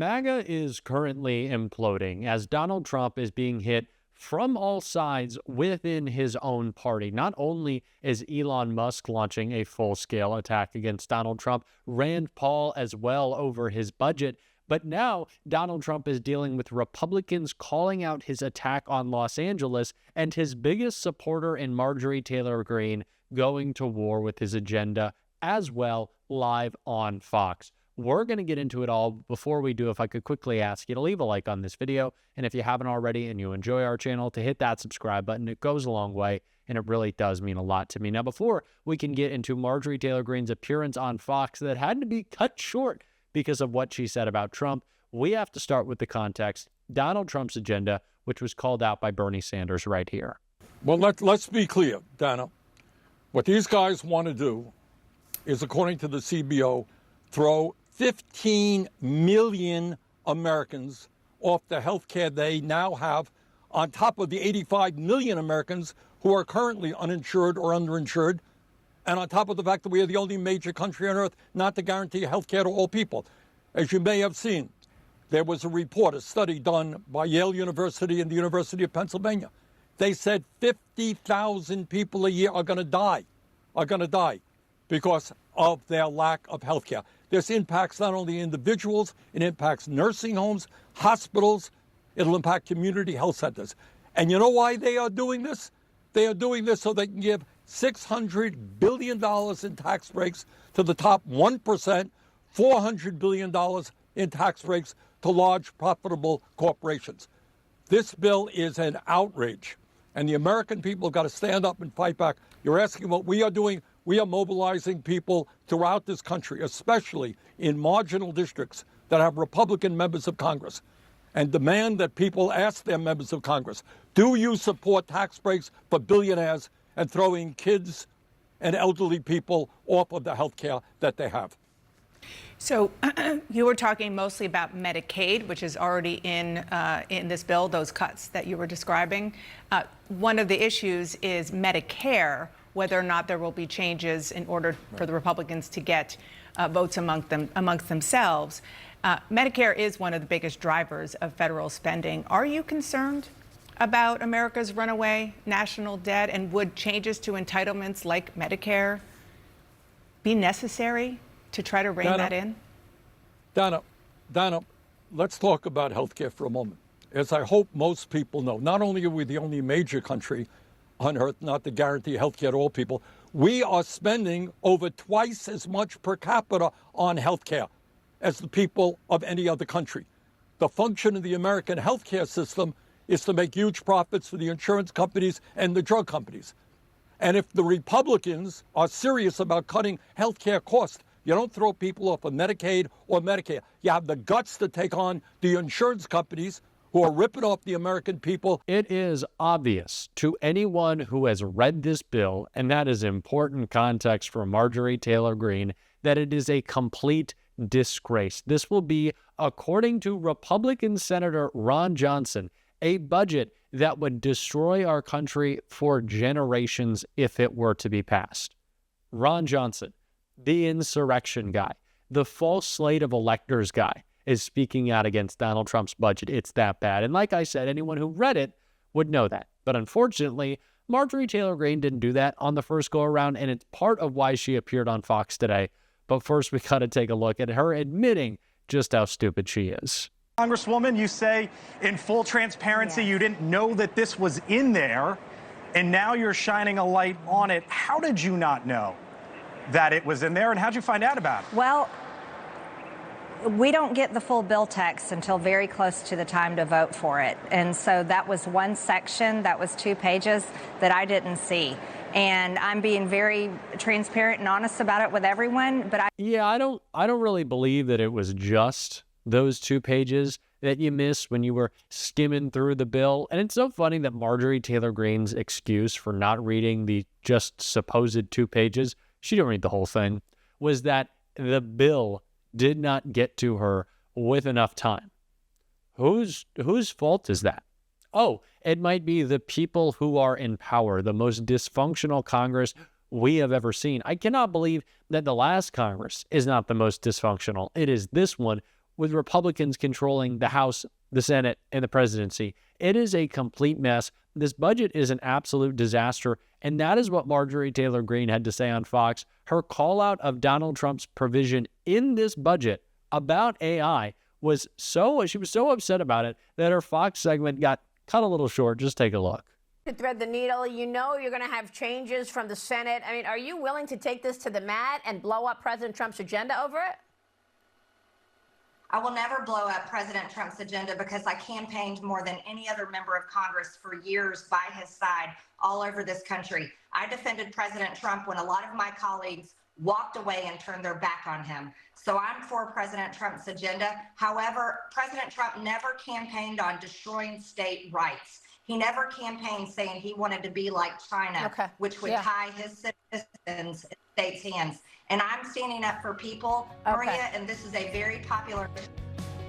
MAGA is currently imploding as Donald Trump is being hit from all sides within his own party. Not only is Elon Musk launching a full-scale attack against Donald Trump, Rand Paul as well over his budget, but now Donald Trump is dealing with Republicans calling out his attack on Los Angeles and his biggest supporter in Marjorie Taylor Green going to war with his agenda as well, live on Fox. We're going to get into it all. Before we do, if I could quickly ask you to leave a like on this video, and if you haven't already and you enjoy our channel, to hit that subscribe button. It goes a long way, and it really does mean a lot to me. Now, before we can get into Marjorie Taylor Greene's appearance on Fox that had to be cut short because of what she said about Trump, we have to start with the context. Donald Trump's agenda, which was called out by Bernie Sanders right here. Well, let's be clear, Dana. What these guys want to do is, according to the CBO, throw 15 million Americans off the health care they now have, on top of the 85 million Americans who are currently uninsured or underinsured, and on top of the fact that we are the only major country on earth not to guarantee health care to all people. As you may have seen, there was a report, a study done by Yale University and the University of Pennsylvania. They said 50,000 people a year are going to die because of their lack of health care. This impacts not only individuals, it impacts nursing homes, hospitals, it'll impact community health centers. And you know why they are doing this? They are doing this so they can give $600 billion in tax breaks to the top 1%, $400 billion in tax breaks to large profitable corporations. This bill is an outrage, and the American people have got to stand up and fight back. You're asking what we are doing. We are mobilizing people throughout this country, especially in marginal districts that have Republican members of Congress, and demand that people ask their members of Congress, do you support tax breaks for billionaires and throwing kids and elderly people off of the health care that they have? So you were talking mostly about Medicaid, which is already in this bill, those cuts that you were describing. One of the issues is Medicare, whether or not there will be changes in order for the Republicans to get votes amongst themselves. Medicare is one of the biggest drivers of federal spending. Are you concerned about America's runaway national debt, and would changes to entitlements like Medicare be necessary to try to rein that in? Donna, let's talk about health care for a moment. As I hope most people know, not only are we the only major country on earth not to guarantee health care to all people, we are spending over twice as much per capita on health care as the people of any other country. The function of the American health care system is to make huge profits for the insurance companies and the drug companies. And if the Republicans are serious about cutting health care costs, you don't throw people off of Medicaid or Medicare. You have the guts to take on the insurance companies who are ripping off the American people. It is obvious to anyone who has read this bill, and that is important context for Marjorie Taylor Greene, that it is a complete disgrace. This will be, according to Republican Senator Ron Johnson, a budget that would destroy our country for generations if it were to be passed. Ron Johnson, the insurrection guy, the false slate of electors guy, is speaking out against Donald Trump's budget. It's that bad. And like I said, anyone who read it would know that. But unfortunately, Marjorie Taylor Greene didn't do that on the first go around, and it's part of why she appeared on Fox today. But first, we got to take a look at her admitting just how stupid she is. Congresswoman, you say in full transparency you didn't know that this was in there, and now you're shining a light on it. How did you not know that it was in there, and how'd you find out about it? Well, we don't get the full bill text until very close to the time to vote for it. And so that was one section, that was 2 pages that I didn't see. And I'm being very transparent and honest about it with everyone, but I don't really believe that it was just those 2 pages that you missed when you were skimming through the bill. And it's so funny that Marjorie Taylor Greene's excuse for not reading the just supposed 2 pages, she didn't read the whole thing, was that the bill did not get to her with enough time. Whose fault is that? Oh, it might be the people who are in power, the most dysfunctional Congress we have ever seen. I cannot believe that the last Congress is not the most dysfunctional. It is this one with Republicans controlling the House, the Senate, and the presidency. It is a complete mess. This budget is an absolute disaster. And that is what Marjorie Taylor Green had to say on Fox. Her call out of Donald Trump's provision in this budget about AI was she was so upset about it that her Fox segment got cut a little short. Just take a look. To thread the needle, you know you're going to have changes from the Senate. I mean, are you willing to take this to the mat and blow up President Trump's agenda over it? I will never blow up President Trump's agenda because I campaigned more than any other member of Congress for years by his side all over this country. I defended President Trump when a lot of my colleagues walked away and turned their back on him. So I'm for President Trump's agenda. However, President Trump never campaigned on destroying state rights. He never campaigned saying he wanted to be like China, which would tie his citizens in states' hands. And I'm standing up for people, Maria, and this is a very popular.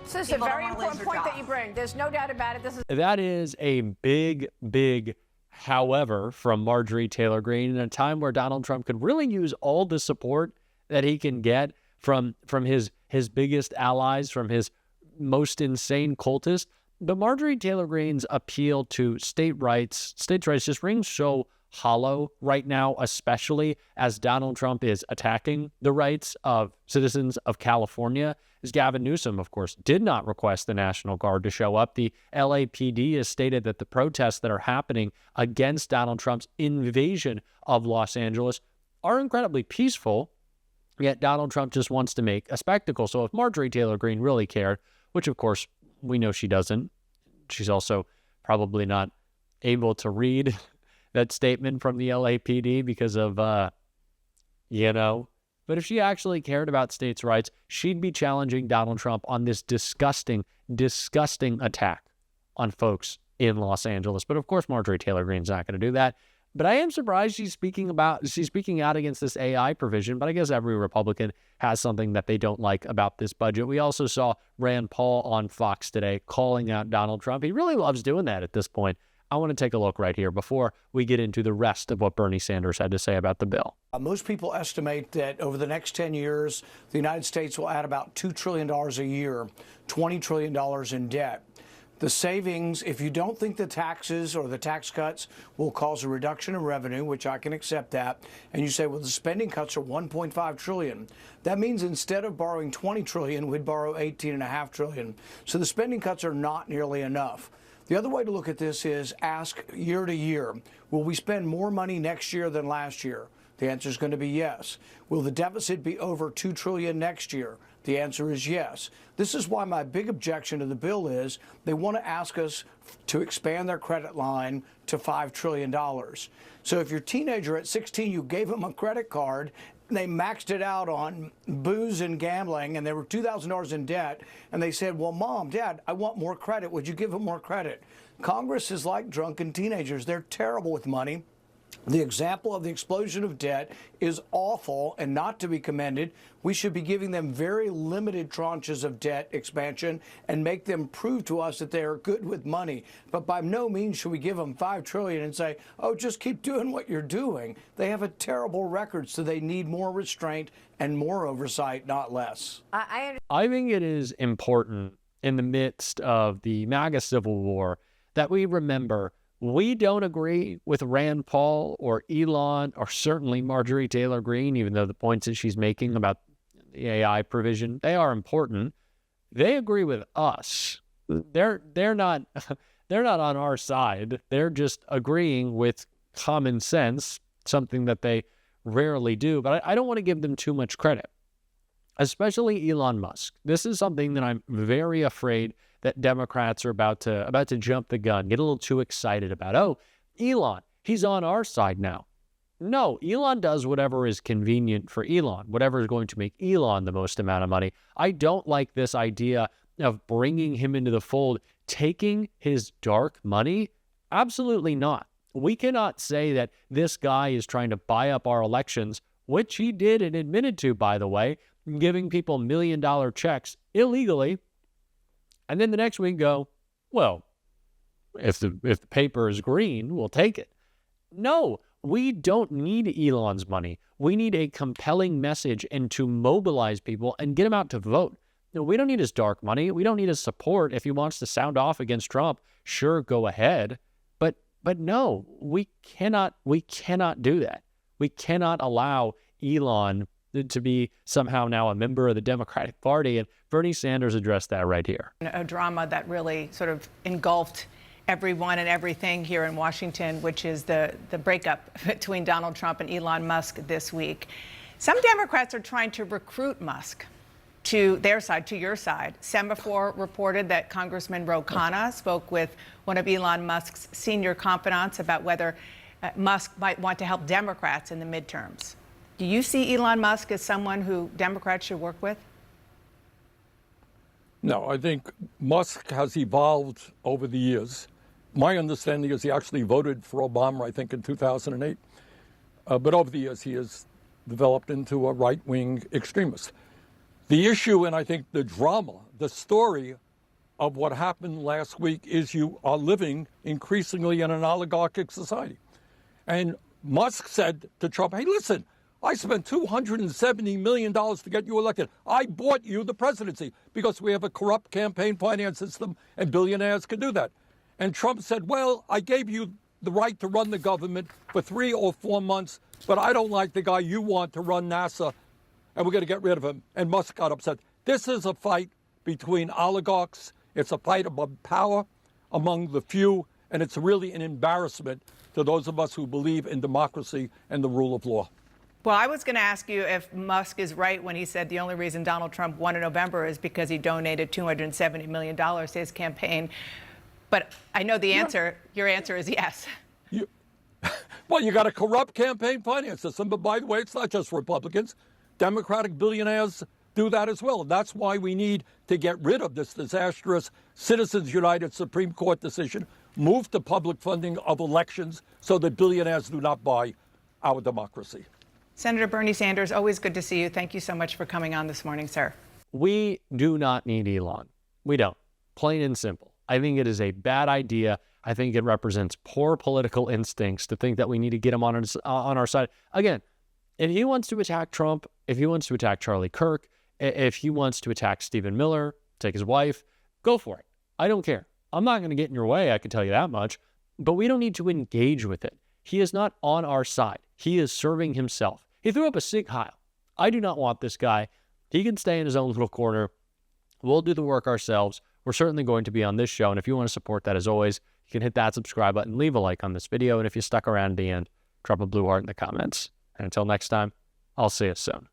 This is a very important point that you bring. There's no doubt about it. That is a big, big however from Marjorie Taylor Green in a time where Donald Trump could really use all the support that he can get from his biggest allies, from his most insane cultists. But Marjorie Taylor Green's appeal to states' rights just rings so hollow right now, especially as Donald Trump is attacking the rights of citizens of California. As Gavin Newsom, of course, did not request the National Guard to show up. The LAPD has stated that the protests that are happening against Donald Trump's invasion of Los Angeles are incredibly peaceful, yet Donald Trump just wants to make a spectacle. So if Marjorie Taylor Green really cared, which of course we know she doesn't, she's also probably not able to read that statement from the LAPD because of, but if she actually cared about states' rights, she'd be challenging Donald Trump on this disgusting, disgusting attack on folks in Los Angeles. But of course, Marjorie Taylor Greene's not going to do that. But I am surprised she's speaking out against this AI provision, but I guess every Republican has something that they don't like about this budget. We also saw Rand Paul on Fox today calling out Donald Trump. He really loves doing that at this point. I want to take a look right here before we get into the rest of what Bernie Sanders had to say about the bill. Most people estimate that over the next 10 years, the United States will add about $2 trillion a year, $20 trillion in debt. The savings, if you don't think the taxes or the tax cuts will cause a reduction in revenue, which I can accept that, and you say, well, the spending cuts are $1.5 trillion. That means instead of borrowing $20 trillion, we'd borrow $18.5 trillion. So the spending cuts are not nearly enough. The other way to look at this is ask year to year, will we spend more money next year than last year? The answer is going to be yes. Will the deficit be over $2 trillion next year? The answer is yes. This is why my big objection to the bill is they want to ask us to expand their credit line to $5 trillion. So if your teenager at 16, you gave them a credit card, they maxed it out on booze and gambling, and they were $2,000 in debt, and they said, well, Mom, Dad, I want more credit. Would you give them more credit? Congress is like drunken teenagers. They're terrible with money. The example of the explosion of debt is awful and not to be commended. We should be giving them very limited tranches of debt expansion and make them prove to us that they are good with money. But by no means should we give them $5 trillion and say, oh, just keep doing what you're doing. They have a terrible record, so they need more restraint and more oversight, not less. I think it is important in the midst of the MAGA civil war that we remember we don't agree with Rand Paul or Elon or certainly Marjorie Taylor Green, even though the points that she's making about the AI provision, they are important. They agree with us. They're not on our side. They're just agreeing with common sense, something that they rarely do. But I don't want to give them too much credit, especially Elon Musk. This is something that I'm very afraid that Democrats are about to jump the gun, get a little too excited about. Oh, Elon, he's on our side now. No, Elon does whatever is convenient for Elon, whatever is going to make Elon the most amount of money. I don't like this idea of bringing him into the fold, taking his dark money. Absolutely not. We cannot say that this guy is trying to buy up our elections, which he did and admitted to, by the way, giving people $1 million checks illegally. And then the next week go, well, if the paper is green, we'll take it. No, we don't need Elon's money. We need a compelling message and to mobilize people and get them out to vote. We don't need his dark money. We don't need his support. If he wants to sound off against Trump, sure, go ahead. But no, we cannot do that. We cannot allow Elon to be somehow now a member of the Democratic Party. And Bernie Sanders addressed that right here. A drama that really sort of engulfed everyone and everything here in Washington, which is the breakup between Donald Trump and Elon Musk this week. Some Democrats are trying to recruit Musk to their side, to your side. Semaphore reported that Congressman Ro Khanna spoke with one of Elon Musk's senior confidants about whether Musk might want to help Democrats in the midterms. Do you see Elon Musk as someone who Democrats should work with? No, I think Musk has evolved over the years. My understanding is he actually voted for Obama, I think, in 2008. But over the years, he has developed into a right-wing extremist. The issue, and I think the drama, the story of what happened last week is you are living increasingly in an oligarchic society. And Musk said to Trump, hey, listen, I spent $270 million to get you elected. I bought you the presidency because we have a corrupt campaign finance system and billionaires can do that. And Trump said, well, I gave you the right to run the government for 3 or 4 months, but I don't like the guy you want to run NASA, and we're going to get rid of him. And Musk got upset. This is a fight between oligarchs. It's a fight about power among the few, and it's really an embarrassment to those of us who believe in democracy and the rule of law. Well, I was going to ask you if Musk is right when he said the only reason Donald Trump won in November is because he donated $270 million to his campaign. But I know the answer. Your answer is yes. Well, you got a corrupt campaign finance system. But by the way, it's not just Republicans. Democratic billionaires do that as well. And that's why we need to get rid of this disastrous Citizens United Supreme Court decision, move to public funding of elections so that billionaires do not buy our democracy. Senator Bernie Sanders, always good to see you. Thank you so much for coming on this morning, sir. We do not need Elon. We don't. Plain and simple. I think it is a bad idea. I think it represents poor political instincts to think that we need to get him on our side. Again, if he wants to attack Trump, if he wants to attack Charlie Kirk, if he wants to attack Stephen Miller, take his wife, go for it. I don't care. I'm not going to get in your way, I can tell you that much. But we don't need to engage with it. He is not on our side. He is serving himself. He threw up a Sig Heil. I do not want this guy. He can stay in his own little corner. We'll do the work ourselves. We're certainly going to be on this show. And if you want to support that, as always, you can hit that subscribe button, leave a like on this video. And if you stuck around to the end, drop a blue heart in the comments. And until next time, I'll see you soon.